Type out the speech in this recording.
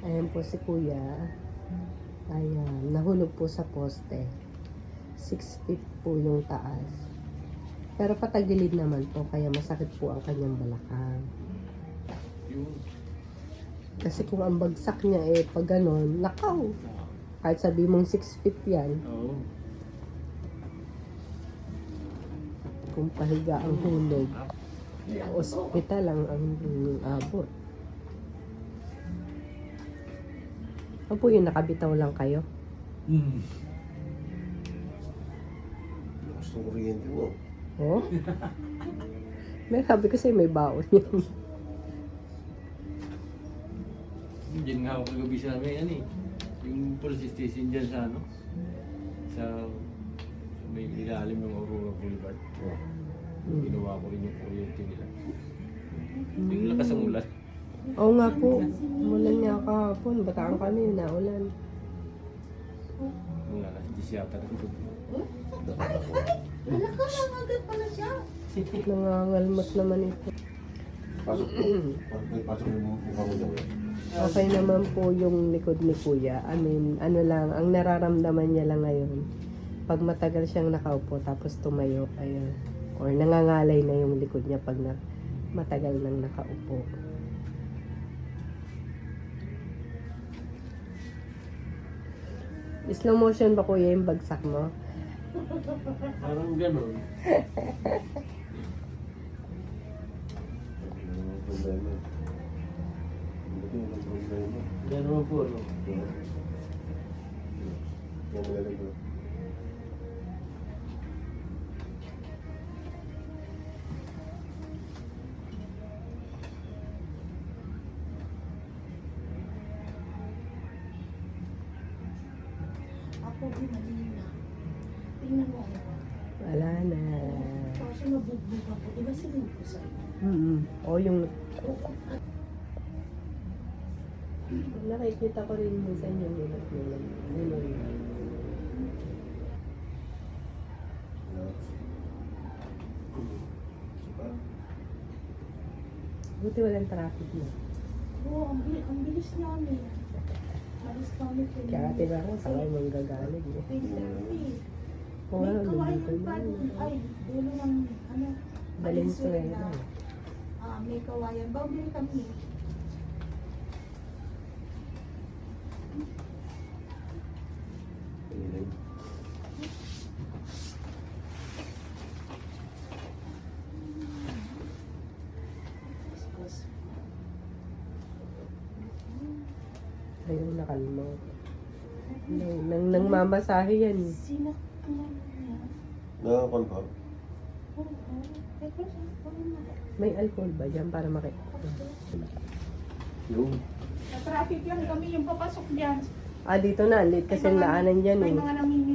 Ayan po si kuya. Ayan, nahulog po sa poste. 6 feet po yung taas. Pero patagilid naman po, kaya masakit po ang kanyang balakang. Kasi kung ang bagsak niya pag ganon, nakaw. Kahit sabi mong 6 feet yan. Oo. Kung pahiga ang hulog, ospital ang abot. Ano po yung nakabitaw lang kayo? Gusto ko kuryente mo. Oh? May sabi kasi may baon yun. Diyan nga ako kagabi sa amin, ano eh. Yung police station dyan sa ano. Sa may ilalim ng Aurora Boulevard. Ginawa ko rin yung kuryente nila. Yung lakas ang ulan. Oo nga po. Umulan niya kahapon. Bataan kami, naulan. Mga alas 10 yata ng gabi. Malakas ang agad pala siya. Nangangalmas naman ito. Pasok po. Pasok yung mukha mo dyan. Okay naman po yung likod ni kuya. I mean, ano lang, ang nararamdaman niya lang ngayon, pag matagal siyang nakaupo tapos tumayo, ayun, or nangangalay na yung likod niya pag matagal nang nakaupo. Slow motion ba kuya yung bagsak mo? Parang gano'n. Walang problema. Hindi walang problema. Gano'n po, ano? Yan magaling ko. Ako din na. Tingnan mo ako. Wala na. Kasi mabugbog ako. Diba sinabi ko sa'yo? O yung... Nakikita ko rin minsan yung ulat. Buti walang traffic mo. Oo, ang bilis namin. Alis kami po. Kaya tira ko, sakay mong gagalig. May kawayan pa dun. Ay, dulo ng ano. Valenzuela. May kawayan. Bawal kami. Ayun, nakalma. Nang mamasahe yan. Sinaklan niya. Nakakonfirm. Oo. Teka, May alcohol ba dyan para makita? Yung sa traffic lang kami yung papasok dyan. Dito na. Late kasi ang daanan dyan May eh. mga namimili